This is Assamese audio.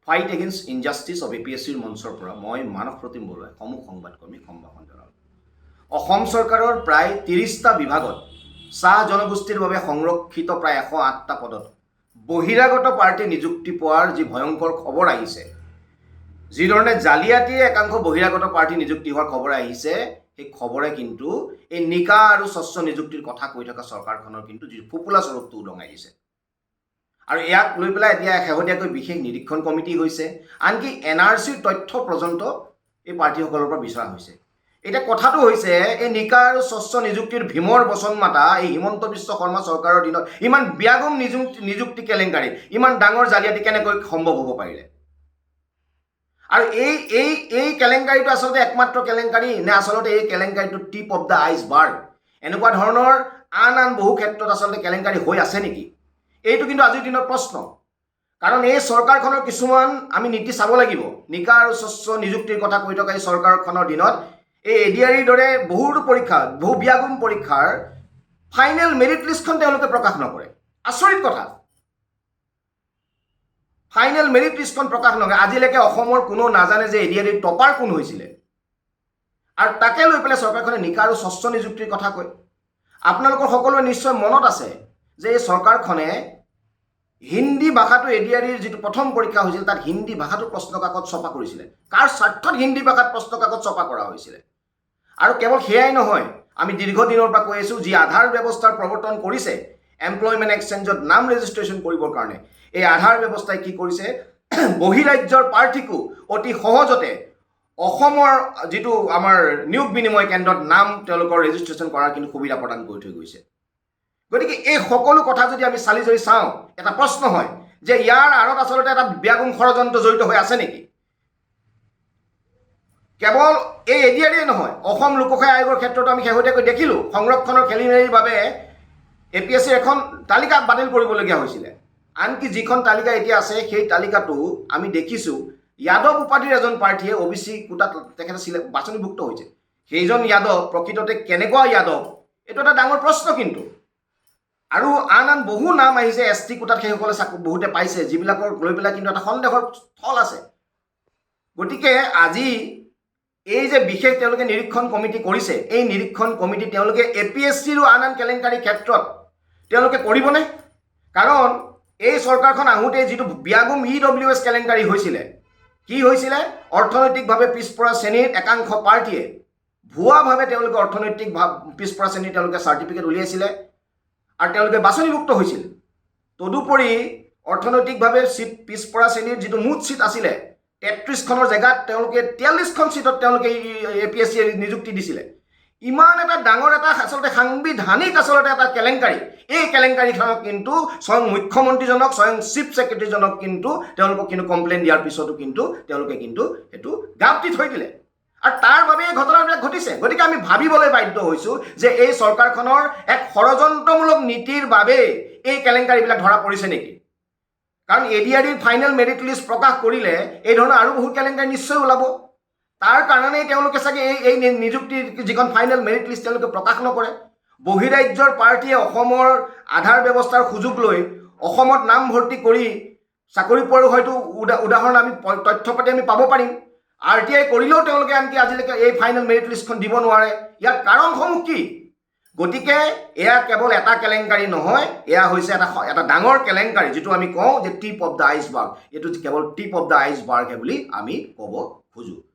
ফাইট এগেইনষ্ট ইনজাষ্টিছ অফ APSCৰ মঞ্চৰ পৰা মই মানৱ প্ৰতিম বৰুৱাই সমূহ সংবাদকৰ্মীক সম্ভাষণ জনালোঁ। অসম চৰকাৰৰ প্ৰায় 30টা বিভাগত চাহ জনগোষ্ঠীৰ বাবে সংৰক্ষিত প্ৰায় 108টা পদত বহিৰাগত পাৰ্টি নিযুক্তি পোৱাৰ যি ভয়ংকৰ খবৰ আহিছে, যিধৰণে জালিয়াতিৰে একাংশ বহিৰাগত পাৰ্টি নিযুক্তি হোৱাৰ খবৰ আহিছে, সেই খবৰে কিন্তু এই নিকা আৰু স্বচ্ছ নিযুক্তিৰ কথা কৈ থকা চৰকাৰখনৰ কিন্তু যি ফুপুলা স্বৰূপটো উদঙাই দিছে। আৰু ইয়াক লৈ পেলাই এতিয়া শেহতীয়াকৈ বিশেষ নিৰীক্ষণ কমিটি হৈছে, আনকি NRCৰ তথ্য পৰ্যন্ত এই পাৰ্টিসকলৰ পৰা বিচৰা হৈছে। এতিয়া কথাটো হৈছে এই নিকা আৰু স্বচ্ছ নিযুক্তিৰ ভীমৰ বচন মাতা এই হিমন্ত বিশ্ব শৰ্মা চৰকাৰৰ দিনত ইমান ব্যাগম নিযুক্তি কেলেংকাৰী, ইমান ডাঙৰ জালিয়াতি কেনেকৈ সম্ভৱ হ'ব পাৰিলে? আৰু এই কেলেংকাৰীটো আচলতে একমাত্ৰ কেলেংকাৰী নে আচলতে এই কেলেংকাৰীটো টিপ অফ দ্য আইচবাৰ্গ? এনেকুৱা ধৰণৰ আন বহু ক্ষেত্ৰত আচলতে কেলেংকাৰী হৈ আছে নেকি? এইটো কিন্তু আজিৰ দিনৰ প্ৰশ্ন। কাৰণ এই চৰকাৰখনৰ কিছুমান আমি নীতি চাব লাগিব। নিকা আৰু স্বচ্ছ নিযুক্তিৰ কথা কৈ থকা এই চৰকাৰখনৰ দিনত এই ADREৰ দৰে বহুতো পৰীক্ষা, বহু ব্যাগম পৰীক্ষাৰ ফাইনেল মেৰিট লিষ্টখন তেওঁলোকে প্ৰকাশ নকৰে। আচৰিত কথা। ফাইনেল মেৰিট লিষ্টখন প্ৰকাশ নকৰে। আজিলৈকে অসমৰ কোনো নাজানে যে ADREৰ টপাৰ কোন হৈছিলে। আৰু তাকে লৈ পেলাই চৰকাৰখনে নিকা আৰু স্বচ্ছ নিযুক্তিৰ কথা কয়। আপোনালোকৰ সকলোৱে নিশ্চয় মনত আছে যে এই চৰকাৰখনে হিন্দী ভাষাটো ADREৰ যিটো প্ৰথম পৰীক্ষা হৈছিল তাত হিন্দী ভাষাটো প্ৰশ্ন কাকত ছপা কৰিছিলে। কাৰ স্বাৰ্থত হিন্দী ভাষাত প্ৰশ্ন কাকত ছপা কৰা হৈছিলে? আৰু কেৱল সেয়াই নহয়, আমি দীৰ্ঘদিনৰ পৰা কৈ আছোঁ যি আধাৰ ব্যৱস্থাৰ প্ৰৱৰ্তন কৰিছে এমপ্লয়মেণ্ট এক্সচেঞ্জত নাম ৰেজিষ্ট্ৰেশ্যন কৰিবৰ কাৰণে, এই আধাৰ ব্যৱস্থাই কি কৰিছে, বহিৰাজ্যৰ প্ৰাৰ্থীকো অতি সহজতে অসমৰ যিটো আমাৰ নিয়োগ বিনিময় কেন্দ্ৰত নাম তেওঁলোকৰ ৰেজিষ্ট্ৰেশ্যন কৰাৰ কিন্তু সুবিধা প্ৰদান কৰি থৈ গৈছে। গতিকে এই সকলো কথা যদি আমি চালি জৰি চাওঁ, এটা প্ৰশ্ন হয় যে ইয়াৰ আঁৰত আচলতে এটা ব্যাগম ষড়যন্ত্ৰ জড়িত হৈ আছে নেকি? কেৱল এই ADREই নহয়, অসম লোকসেৱা আয়োগৰ ক্ষেত্ৰতো আমি শেহতীয়াকৈ দেখিলোঁ সংৰক্ষণৰ খেলিমেলিৰ বাবে APSCৰ এখন তালিকা বাতিল কৰিবলগীয়া হৈছিলে। আনকি যিখন তালিকা এতিয়া আছে সেই তালিকাটো আমি দেখিছোঁ যাদৱ উপাধিৰ এজন প্ৰাৰ্থীয়ে OBC কোটাত তেখেতে বাছনিভুক্ত হৈছে। সেইজন যাদৱ প্ৰকৃততে কেনেকুৱা যাদৱ, এইটো এটা ডাঙৰ প্ৰশ্ন। কিন্তু আৰু আন বহু নাম আহিছে ST কোটাত, সেইসকলে বহুতে পাইছে, যিবিলাকৰ লৈ পেলাই কিন্তু এটা সন্দেহৰ থল আছে। গতিকে আজি এই যে বিশেষ তেওঁলোকে নিৰীক্ষণ কমিটি কৰিছে, এই নিৰীক্ষণ কমিটি তেওঁলোকে APSCৰো আন কেলেংকাৰীৰ ক্ষেত্ৰত তেওঁলোকে কৰিবনে? কাৰণ এই চৰকাৰখন আহোঁতে যিটো ব্যাগম EWS কেলেংকাৰী হৈছিলে, কি হৈছিলে? অৰ্থনৈতিকভাৱে পিছপৰা শ্ৰেণীৰ একাংশ পাৰ্টীয়ে ভুৱাভাৱে তেওঁলোকে অৰ্থনৈতিক পিছপৰা শ্ৰেণীৰ তেওঁলোকে চাৰ্টিফিকেট উলিয়াইছিলে আৰু তেওঁলোকে বাছনিভুক্ত হৈছিল। তদুপৰি অৰ্থনৈতিকভাৱে পিছপৰা শ্ৰেণীৰ যিটো মুঠ ছিট আছিলে 33খনৰ জেগাত তেওঁলোকে 43খন ছিটত তেওঁলোকে APSCয়ে নিযুক্তি দিছিলে। ইমান এটা ডাঙৰ এটা আচলতে সাংবিধানিক আচলতে এটা কেলেংকাৰী, এই কেলেংকাৰীখনক কিন্তু স্বয়ং মুখ্যমন্ত্ৰীজনক, স্বয়ং চিফ ছেক্ৰেটাৰীজনক কিন্তু তেওঁলোকক কিন্তু কমপ্লেইন দিয়াৰ পিছতো কিন্তু তেওঁলোকে কিন্তু সেইটো গাপটি থৈ দিলে। আৰু তাৰ বাবে এই ঘটনাবিলাক ঘটিছে। গতিকে আমি ভাবিবলৈ বাধ্য হৈছোঁ যে এই চৰকাৰখনৰ এক ষড়যন্ত্ৰমূলক নীতিৰ বাবে এই কেলেংকাৰীবিলাক ধৰা পৰিছে নেকি? কাৰণ ADREৰ ফাইনেল মেৰিট লিষ্ট প্ৰকাশ কৰিলে এই ধৰণৰ আৰু বহুত কেলেংকাৰী নিশ্চয় ওলাব। তাৰ কাৰণেই তেওঁলোকে চাগে এই নিযুক্তিৰ যিখন ফাইনেল মেৰিট লিষ্ট তেওঁলোকে প্ৰকাশ নকৰে। বহিৰাজ্যৰ পাৰ্টীয়ে অসমৰ আধাৰ ব্যৱস্থাৰ সুযোগ লৈ অসমত নাম ভৰ্তি কৰি চাকৰি পোৱাৰো হয়তো উদাহৰণ আমি তথ্য পাতি আমি পাব পাৰিম। RTI কৰিলেও তেওঁলোকে আনকি আজিলৈকে এই ফাইনেল মেৰিট লিষ্টখন দিব নোৱাৰে। ইয়াৰ কাৰণসমূহ কি? গতিকে এয়া কেৱল এটা কেলেংকাৰী নহয়, এয়া হৈছে এটা ডাঙৰ কেলেংকাৰী, যিটো আমি কওঁ যে টিপ অফ দ্য আইচবাৰ্গ। এইটো কেৱল টিপ অফ দ্য আইচবাৰ্গহে বুলি আমি ক'ব খোজোঁ।